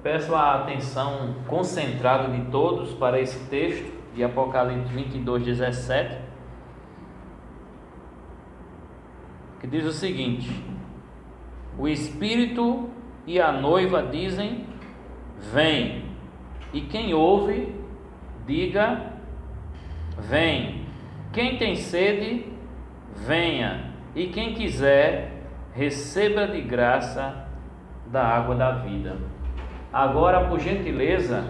Peço a atenção concentrada de todos para esse texto de Apocalipse 22:17, que diz o seguinte: o Espírito e a noiva dizem: vem. E quem ouve, diga: vem. Quem tem sede, venha. E quem quiser, receba de graça da água da vida. Agora, por gentileza,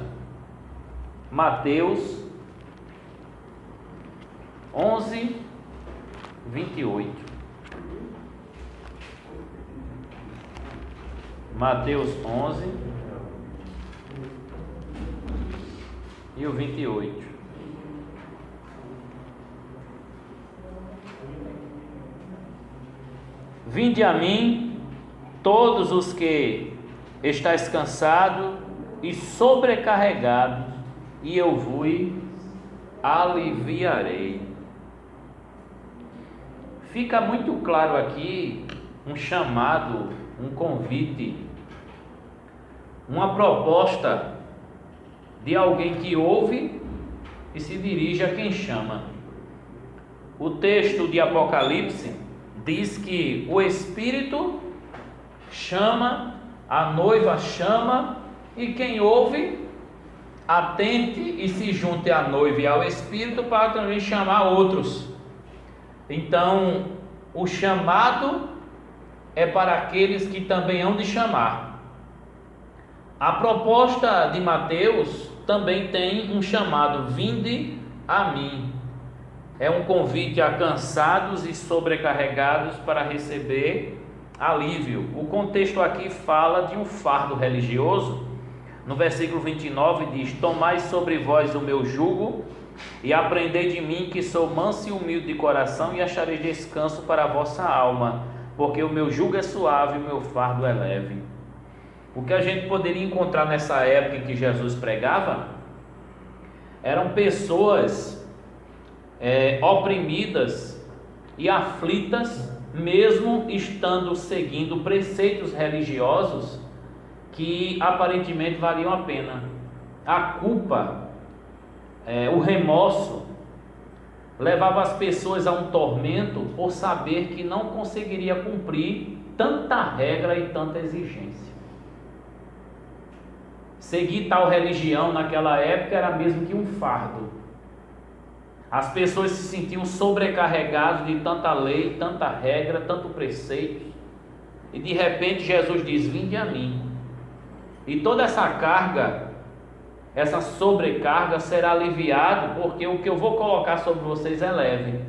Mateus 11:28. Mateus 11 e o 28. Vinde a mim, todos os que estáis cansados e sobrecarregados, e eu vos aliviarei. Fica muito claro aqui um chamado, um convite, uma proposta de alguém que ouve e se dirige a quem chama. O texto de Apocalipse diz que o Espírito chama, a noiva chama, e quem ouve, atente e se junte à noiva e ao Espírito para também chamar outros. Então, o chamado é para aqueles que também hão de chamar. A proposta de Mateus também tem um chamado: vinde a mim. É um convite a cansados e sobrecarregados para receber alívio. O contexto aqui fala de um fardo religioso. No versículo 29 diz: tomai sobre vós o meu jugo e aprendei de mim, que sou manso e humilde de coração, e achareis descanso para a vossa alma, porque o meu jugo é suave e o meu fardo é leve. O que a gente poderia encontrar nessa época em que Jesus pregava eram pessoas oprimidas e aflitas, mesmo estando seguindo preceitos religiosos que aparentemente valiam a pena. A culpa, o remorso levava as pessoas a um tormento por saber que não conseguiria cumprir tanta regra e tanta exigência. Seguir tal religião naquela época era mesmo que um fardo. As pessoas se sentiam sobrecarregadas de tanta lei, tanta regra, tanto preceito. E de repente Jesus diz: vinde a mim. E toda essa carga, essa sobrecarga será aliviada, porque o que eu vou colocar sobre vocês é leve.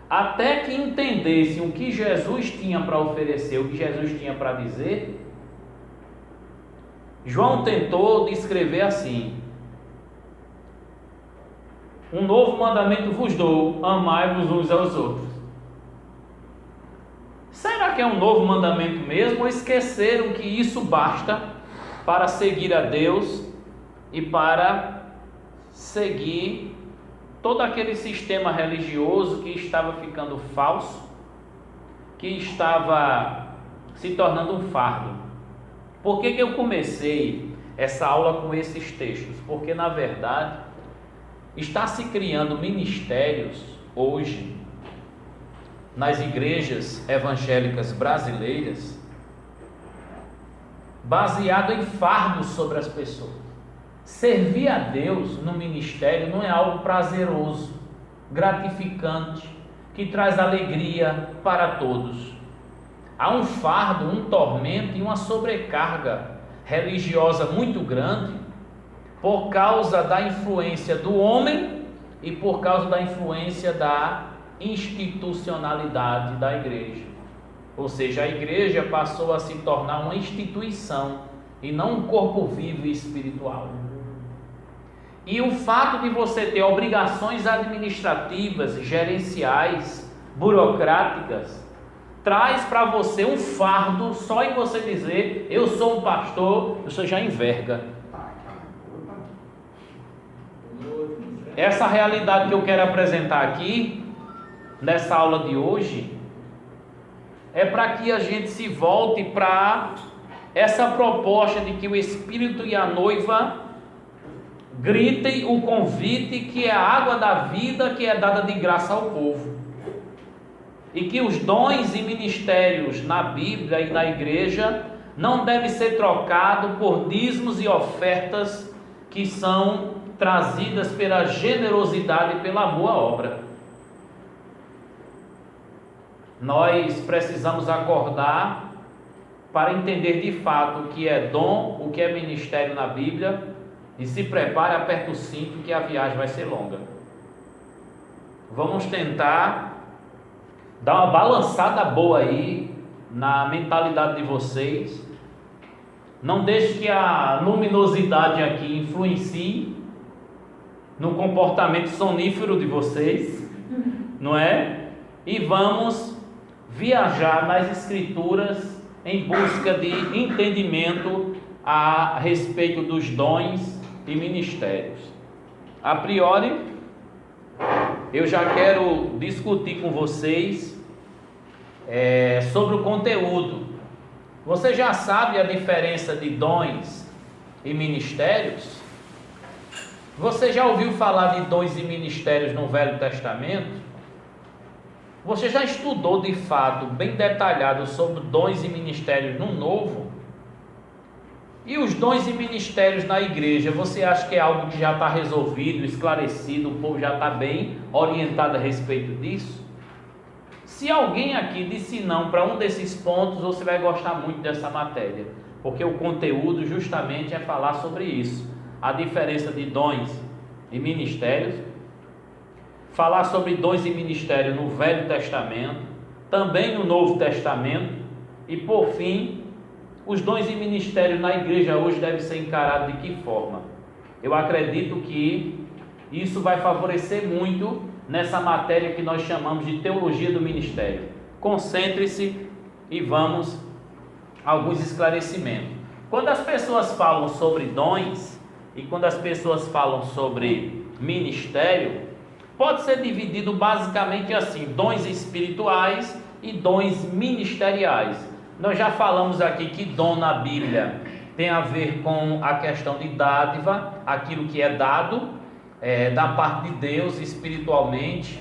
Até que entendessem o que Jesus tinha para oferecer, o que Jesus tinha para dizer, João tentou descrever assim: um novo mandamento vos dou, amai-vos uns aos outros. Será que é um novo mandamento mesmo, ou esqueceram que isso basta para seguir a Deus e para seguir todo aquele sistema religioso que estava ficando falso, que estava se tornando um fardo? Por que eu comecei essa aula com esses textos? Porque na verdade está se criando ministérios hoje nas igrejas evangélicas brasileiras baseado em fardos sobre as pessoas. Servir a Deus no ministério não é algo prazeroso, gratificante, que traz alegria para todos. Há um fardo, um tormento e uma sobrecarga religiosa muito grande por causa da influência do homem e por causa da influência da institucionalidade da igreja. Ou seja, a igreja passou a se tornar uma instituição e não um corpo vivo e espiritual. E o fato de você ter obrigações administrativas, gerenciais, burocráticas, traz para você um fardo. Só em você dizer: eu sou um pastor, você já enverga. Essa realidade que eu quero apresentar aqui, nessa aula de hoje, é para que a gente se volte para essa proposta de que o Espírito e a noiva gritem o convite que é a água da vida que é dada de graça ao povo. E que os dons e ministérios na Bíblia e na igreja não devem ser trocados por dízimos e ofertas que são trazidas pela generosidade e pela boa obra. Nós precisamos acordar para entender de fato o que é dom, o que é ministério na Bíblia, e se prepare, aperte o cinto que a viagem vai ser longa. Vamos tentar dar uma balançada boa aí na mentalidade de vocês. Não deixe que a luminosidade aqui influencie no comportamento sonífero de vocês, não é? E vamos viajar nas Escrituras em busca de entendimento a respeito dos dons e ministérios. A priori, eu já quero discutir com vocês sobre o conteúdo. Você já sabe a diferença de dons e ministérios? Você já ouviu falar de dons e ministérios no Velho Testamento? Você já estudou de fato, bem detalhado, sobre dons e ministérios no Novo? E os dons e ministérios na igreja, você acha que é algo que já está resolvido, esclarecido, o povo já está bem orientado a respeito disso? Se alguém aqui disse não para um desses pontos, você vai gostar muito dessa matéria, porque o conteúdo justamente é falar sobre isso, a diferença de dons e ministérios, falar sobre dons e ministérios no Velho Testamento, também no Novo Testamento, e por fim, os dons e ministérios na igreja hoje devem ser encarados de que forma? Eu acredito que isso vai favorecer muito nessa matéria que nós chamamos de teologia do ministério. Concentre-se e vamos a alguns esclarecimentos. Quando as pessoas falam sobre dons e quando as pessoas falam sobre ministério, pode ser dividido basicamente assim: dons espirituais e dons ministeriais. Nós já falamos aqui que dom na Bíblia tem a ver com a questão de dádiva, aquilo que é dado da parte de Deus espiritualmente.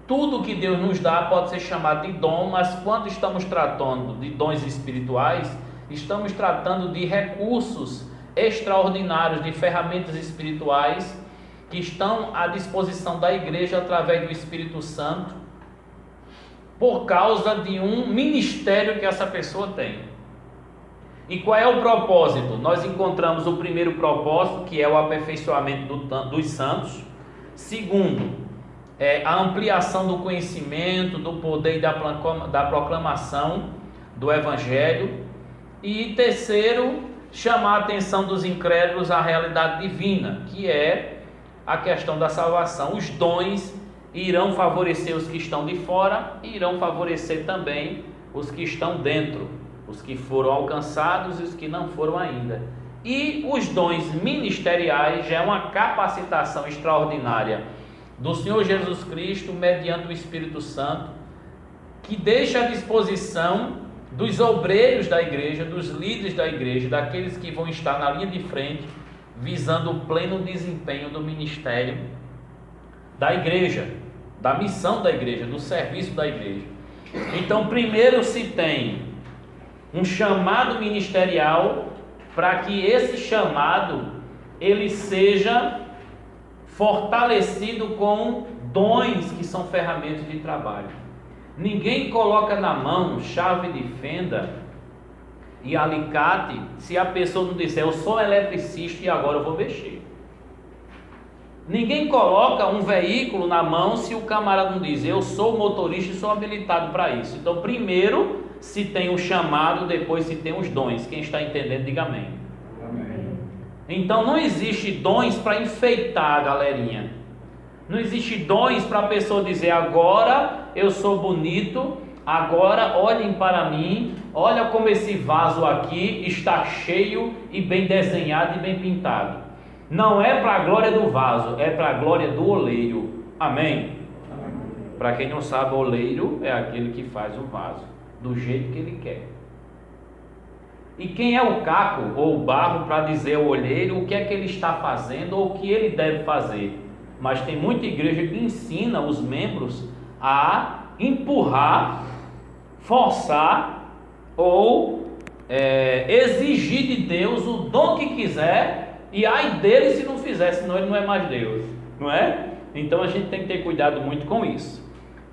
Tudo que Deus nos dá pode ser chamado de dom, mas quando estamos tratando de dons espirituais, estamos tratando de recursos extraordinários, de ferramentas espirituais que estão à disposição da igreja através do Espírito Santo, por causa de um ministério que essa pessoa tem. E qual é o propósito? Nós encontramos o primeiro propósito, que é o aperfeiçoamento dos santos. Segundo, a ampliação do conhecimento, do poder e da proclamação do Evangelho. E terceiro, chamar a atenção dos incrédulos à realidade divina, que é a questão da salvação. Os dons irão favorecer os que estão de fora e irão favorecer também os que estão dentro, os que foram alcançados e os que não foram ainda. E os dons ministeriais já é uma capacitação extraordinária do Senhor Jesus Cristo mediante o Espírito Santo, que deixa à disposição dos obreiros da igreja, dos líderes da igreja, daqueles que vão estar na linha de frente, visando o pleno desempenho do ministério da igreja, da missão da igreja, do serviço da igreja. Então, primeiro se tem um chamado ministerial, para que esse chamado ele seja fortalecido com dons que são ferramentas de trabalho. Ninguém coloca na mão chave de fenda e alicate se a pessoa não disser: eu sou eletricista e agora eu vou mexer. Ninguém coloca um veículo na mão se o camarada não diz: eu sou motorista e sou habilitado para isso. Então, primeiro se tem o chamado, depois se tem os dons. Quem está entendendo, diga amém. Amém. Então, não existe dons para enfeitar a galerinha. Não existe dons para a pessoa dizer: agora eu sou bonito, agora olhem para mim, olha como esse vaso aqui está cheio e bem desenhado e bem pintado. Não é para a glória do vaso, é para a glória do oleiro. Amém? Para quem não sabe, o oleiro é aquele que faz o vaso do jeito que ele quer. E quem é o caco ou o barro para dizer ao olheiro o que é que ele está fazendo ou o que ele deve fazer? Mas tem muita igreja que ensina os membros a empurrar, forçar ou exigir de Deus o dom que quiser, e ai dele se não fizer, senão ele não é mais Deus, não é? Então a gente tem que ter cuidado muito com isso.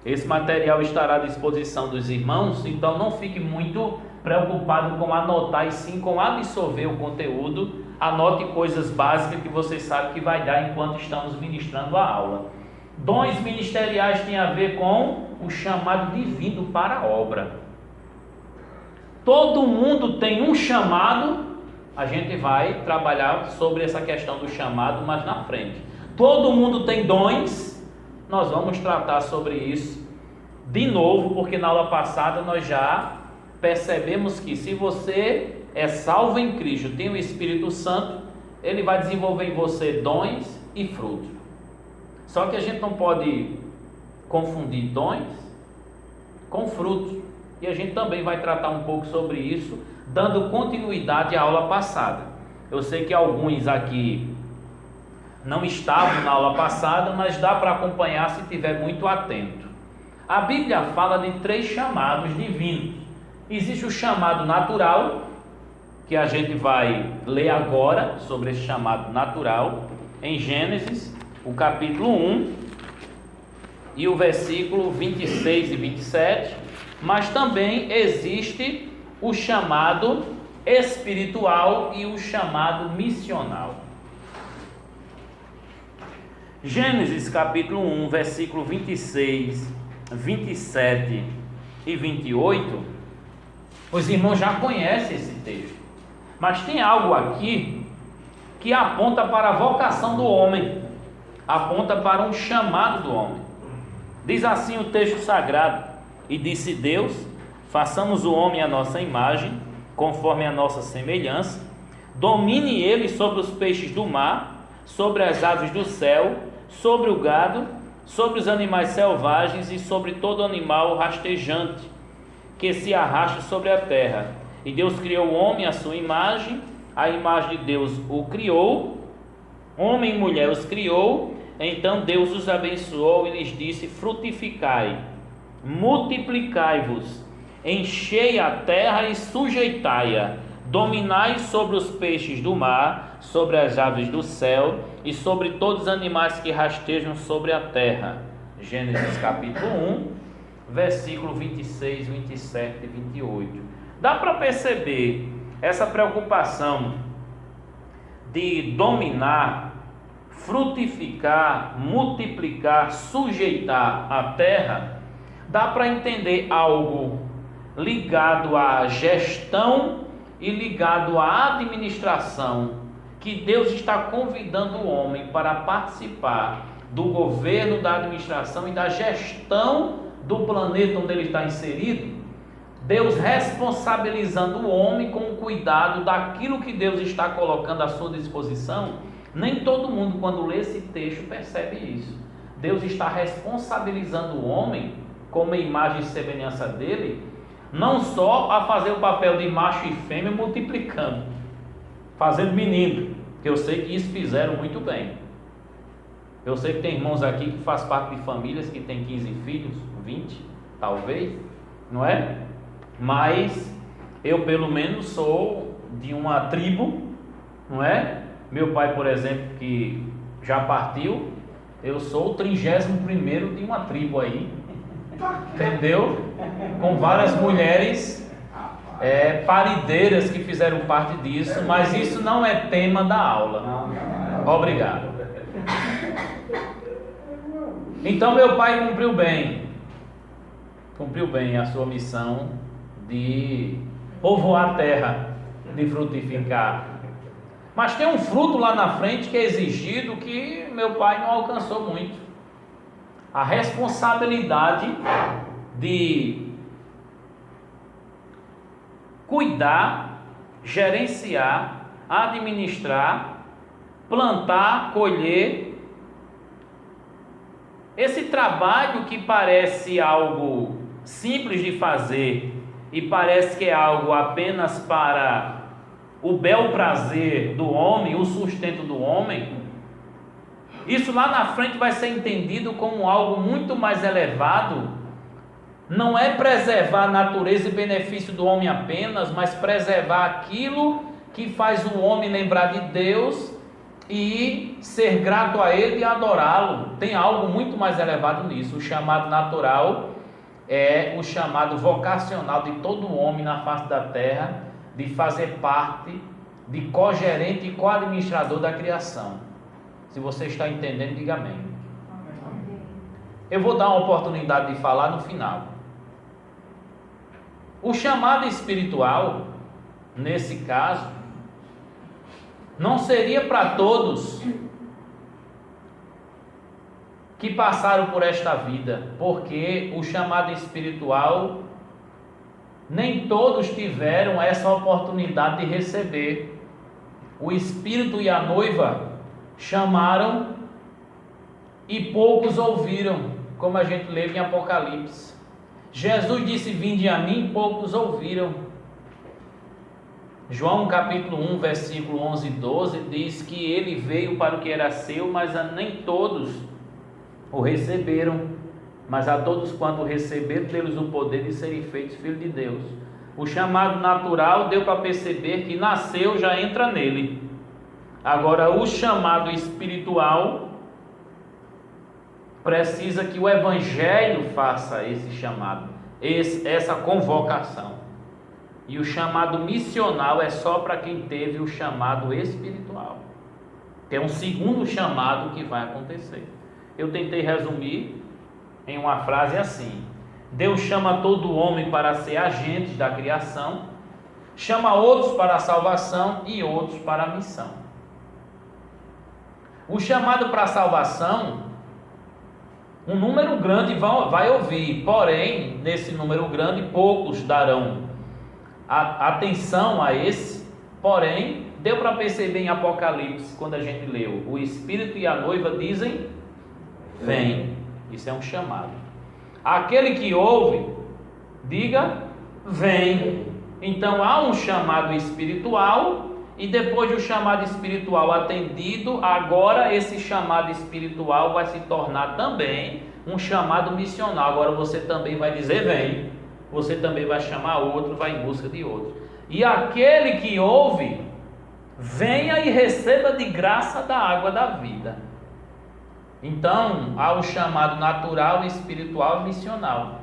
Esse material estará à disposição dos irmãos, então não fique muito preocupado com anotar e sim com absorver o conteúdo. Anote coisas básicas que você sabe que vai dar enquanto estamos ministrando a aula. Dons ministeriais têm a ver com o chamado divino para a obra. Todo mundo tem um chamado. A gente vai trabalhar sobre essa questão do chamado mais na frente. Todo mundo tem dons. Nós vamos tratar sobre isso de novo, porque na aula passada nós já percebemos que se você é salvo em Cristo, tem o Espírito Santo, ele vai desenvolver em você dons e frutos. Só que a gente não pode confundir dons com frutos. E a gente também vai tratar um pouco sobre isso, dando continuidade à aula passada. Eu sei que alguns aqui não estavam na aula passada, mas dá para acompanhar se estiver muito atento. A Bíblia fala de 3 chamados divinos. Existe o chamado natural, que a gente vai ler agora sobre esse chamado natural, em Gênesis, o capítulo 1, e o versículo 26 e 27, mas também existe o chamado espiritual e o chamado missional. Gênesis capítulo 1, versículo 26, 27 e 28, os irmãos já conhecem esse texto, mas tem algo aqui que aponta para a vocação do homem, aponta para um chamado do homem. Diz assim o texto sagrado: e disse Deus, façamos o homem à nossa imagem, conforme a nossa semelhança, domine ele sobre os peixes do mar, sobre as aves do céu, sobre o gado, sobre os animais selvagens e sobre todo animal rastejante que se arrasta sobre a terra. E Deus criou o homem à sua imagem, a imagem de Deus o criou, homem e mulher os criou. Então Deus os abençoou e lhes disse: frutificai, multiplicai-vos, enchei a terra e sujeitai-a, dominai sobre os peixes do mar, sobre as aves do céu e sobre todos os animais que rastejam sobre a terra. Gênesis capítulo 1, versículo 26, 27 e 28. Dá para perceber essa preocupação de dominar, frutificar, multiplicar, sujeitar a terra. Dá para entender algo ligado à gestão e ligado à administração, que Deus está convidando o homem para participar do governo, da administração e da gestão do planeta onde ele está inserido. Deus responsabilizando o homem com o cuidado daquilo que Deus está colocando à sua disposição. Nem todo mundo, quando lê esse texto, percebe isso. Deus está responsabilizando o homem, como a imagem e semelhança dele, não só a fazer o papel de macho e fêmea multiplicando, fazendo menino, que eu sei que isso fizeram muito bem. Eu sei que tem irmãos aqui que faz parte de famílias que têm 15 filhos, 20, talvez, não é? Mas eu pelo menos sou de uma tribo, não é? Meu pai, por exemplo, que já partiu, eu sou o 31º de uma tribo aí, entendeu? Com várias mulheres parideiras que fizeram parte disso, mas isso não é tema da aula. Obrigado. Então meu pai cumpriu bem a sua missão de povoar a terra, de frutificar. Mas tem um fruto lá na frente que é exigido, que meu pai não alcançou muito. A responsabilidade de cuidar, gerenciar, administrar, plantar, colher. Esse trabalho que parece algo simples de fazer e parece que é algo apenas para o bel prazer do homem, o sustento do homem, isso lá na frente vai ser entendido como algo muito mais elevado. Não é preservar a natureza e benefício do homem apenas, mas preservar aquilo que faz o homem lembrar de Deus e ser grato a Ele e adorá-lo. Tem algo muito mais elevado nisso. O chamado natural é o chamado vocacional de todo homem na face da terra, de fazer parte, de cogerente e co-administrador da criação. Se você está entendendo, diga amém. Eu vou dar uma oportunidade de falar no final. O chamado espiritual, nesse caso, não seria para todos que passaram por esta vida, porque o chamado espiritual, nem todos tiveram essa oportunidade de receber. O Espírito e a noiva chamaram e poucos ouviram, como a gente lê em Apocalipse. Jesus disse: vinde a mim, poucos ouviram. João capítulo 1, versículo 11 e 12 diz que ele veio para o que era seu, mas a nem todos o receberam. Mas a todos quanto receberam, deu-lhes o poder de serem feitos filhos de Deus. O chamado natural deu para perceber que nasceu, já entra nele. Agora o chamado espiritual precisa que o Evangelho faça esse chamado, essa convocação. E o chamado missional é só para quem teve o chamado espiritual. É um segundo chamado que vai acontecer. Eu tentei resumir em uma frase assim: Deus chama todo homem para ser agentes da criação, chama outros para a salvação e outros para a missão. O chamado para a salvação, um número grande vai ouvir, porém, nesse número grande, poucos darão atenção a esse. Porém, deu para perceber em Apocalipse, quando a gente leu, o Espírito e a noiva dizem: vem. Isso é um chamado. Aquele que ouve, diga: vem. Então há um chamado espiritual, e depois do chamado espiritual atendido, agora esse chamado espiritual vai se tornar também um chamado missional. Agora você também vai dizer: vem. Você também vai chamar outro, vai em busca de outro. E aquele que ouve, venha e receba de graça da água da vida. Então, há o chamado natural, espiritual e missional.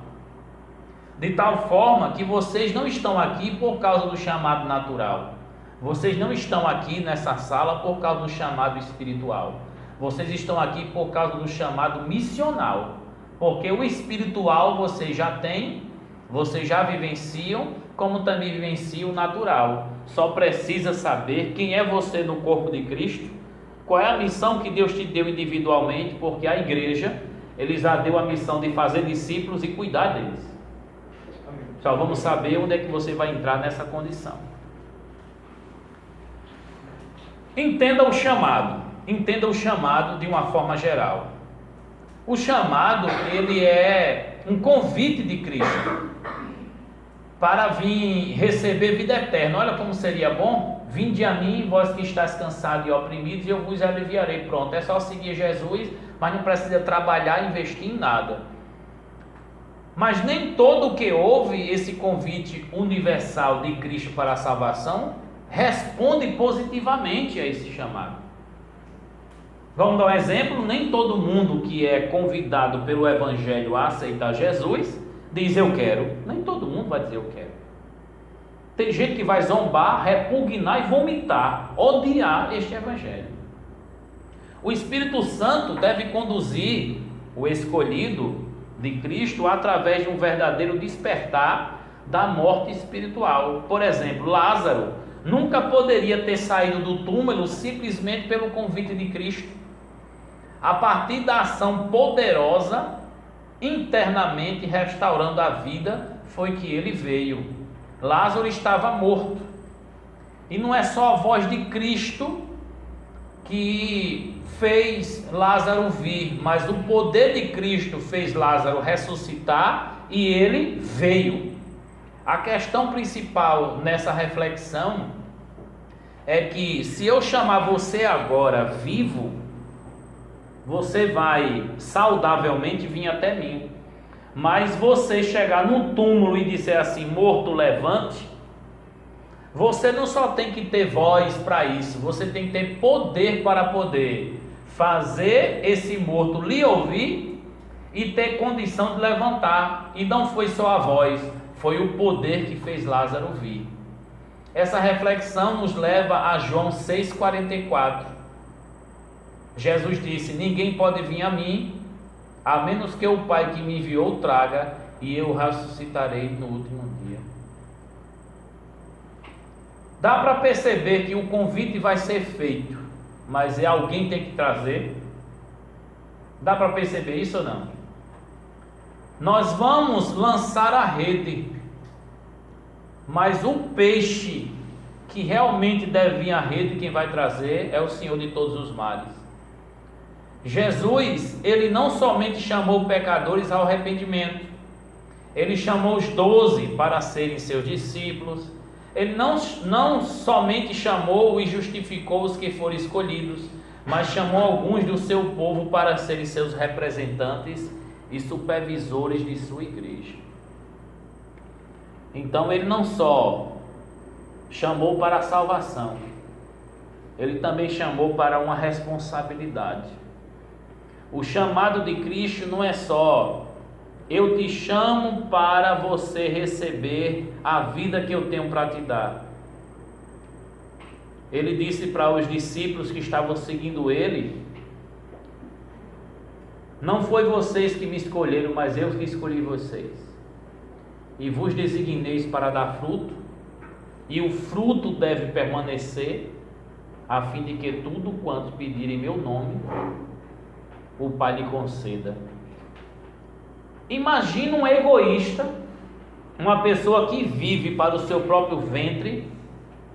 De tal forma que vocês não estão aqui por causa do chamado natural. Vocês não estão aqui nessa sala por causa do chamado espiritual. Vocês estão aqui por causa do chamado missional. Porque o espiritual vocês já têm, vocês já vivenciam, como também vivenciam o natural. Só precisa saber quem é você no corpo de Cristo, qual é a missão que Deus te deu individualmente, porque a igreja, Ele já deu a missão de fazer discípulos e cuidar deles. Só vamos saber onde é que você vai entrar nessa condição. Entenda o chamado de uma forma geral. O chamado, ele é um convite de Cristo para vir receber vida eterna. Olha como seria bom: vinde a mim, vós que estáis cansados e oprimidos, e eu vos aliviarei. Pronto, é só seguir Jesus, mas não precisa trabalhar e investir em nada. Mas nem todo que ouve esse convite universal de Cristo para a salvação responde positivamente a esse chamado. Vamos dar um exemplo: nem todo mundo que é convidado pelo Evangelho a aceitar Jesus diz eu quero. Nem todo mundo vai dizer eu quero. Tem gente que vai zombar, repugnar e vomitar, odiar este Evangelho. O Espírito Santo deve conduzir o escolhido de Cristo através de um verdadeiro despertar da morte espiritual. Por exemplo, Lázaro nunca poderia ter saído do túmulo simplesmente pelo convite de Cristo. A partir da ação poderosa, internamente restaurando a vida, foi que ele veio. Lázaro estava morto. E não é só a voz de Cristo que fez Lázaro vir, mas o poder de Cristo fez Lázaro ressuscitar e ele veio. A questão principal nessa reflexão é que se eu chamar você agora vivo, você vai saudavelmente vir até mim. Mas você chegar no túmulo e dizer assim, morto, levante, você não só tem que ter voz para isso, você tem que ter poder para poder fazer esse morto lhe ouvir e ter condição de levantar. E não foi só a voz, foi o poder que fez Lázaro vir. Essa reflexão nos leva a João 6,44. Jesus disse: ninguém pode vir a mim, a menos que o Pai que me enviou traga, e eu ressuscitarei no último dia. Dá para perceber que o convite vai ser feito, mas alguém tem que trazer. Dá para perceber isso ou não? Nós vamos lançar a rede, mas o peixe que realmente deve vir à rede, quem vai trazer é o Senhor de todos os mares. Jesus, ele não somente chamou pecadores ao arrependimento, ele chamou os 12 para serem seus discípulos. Ele não somente chamou e justificou os que foram escolhidos, mas chamou alguns do seu povo para serem seus representantes e supervisores de sua igreja. Então ele não só chamou para a salvação, ele também chamou para uma responsabilidade. O chamado de Cristo não é só: eu te chamo para você receber a vida que eu tenho para te dar. Ele disse para os discípulos que estavam seguindo ele: não foi vocês que me escolheram, mas eu que escolhi vocês. E vos designeis para dar fruto, e o fruto deve permanecer, a fim de que tudo quanto pedirem em meu nome, o Pai lhe conceda. Imagina um egoísta, uma pessoa que vive para o seu próprio ventre,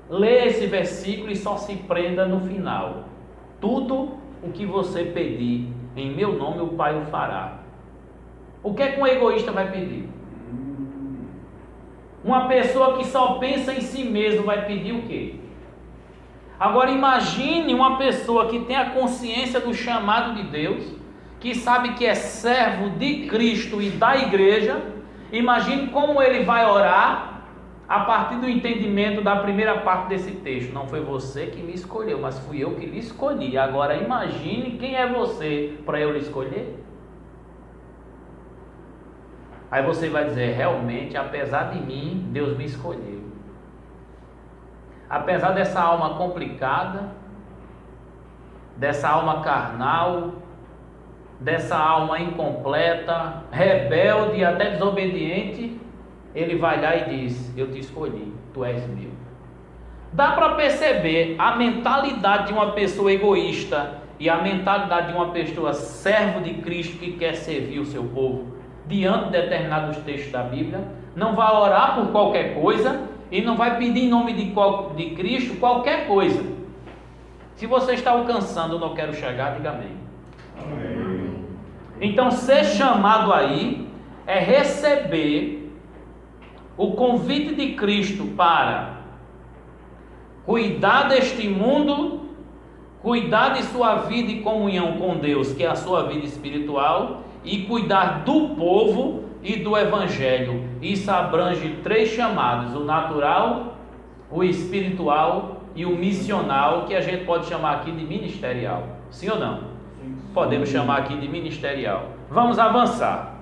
lê esse versículo e só se prenda no final: tudo o que você pedir em meu nome, o Pai o fará. O que é que um egoísta vai pedir? Uma pessoa que só pensa em si mesmo vai pedir o quê? Agora imagine uma pessoa que tem a consciência do chamado de Deus, que sabe que é servo de Cristo e da igreja. Imagine como ele vai orar a partir do entendimento da primeira parte desse texto: não foi você que me escolheu, mas fui eu que lhe escolhi. Agora imagine quem é você para eu lhe escolher. Aí você vai dizer: realmente, apesar de mim, Deus me escolheu. Apesar dessa alma complicada, dessa alma carnal, dessa alma incompleta, rebelde e até desobediente, ele vai lá e diz: eu te escolhi, tu és meu. Dá para perceber a mentalidade de uma pessoa egoísta e a mentalidade de uma pessoa servo de Cristo que quer servir o seu povo diante de determinados textos da Bíblia. Não vai orar por qualquer coisa e não vai pedir em nome de Cristo qualquer coisa. Se você está alcançando, eu não quero chegar, diga amém. Amém. Então, ser chamado aí é receber o convite de Cristo para cuidar deste mundo, cuidar de sua vida e comunhão com Deus, que é a sua vida espiritual, e cuidar do povo e do evangelho. Isso abrange 3 chamados: o natural, o espiritual e o missional, que a gente pode chamar aqui de ministerial. Sim ou não? Sim. Podemos chamar aqui de ministerial. Vamos avançar.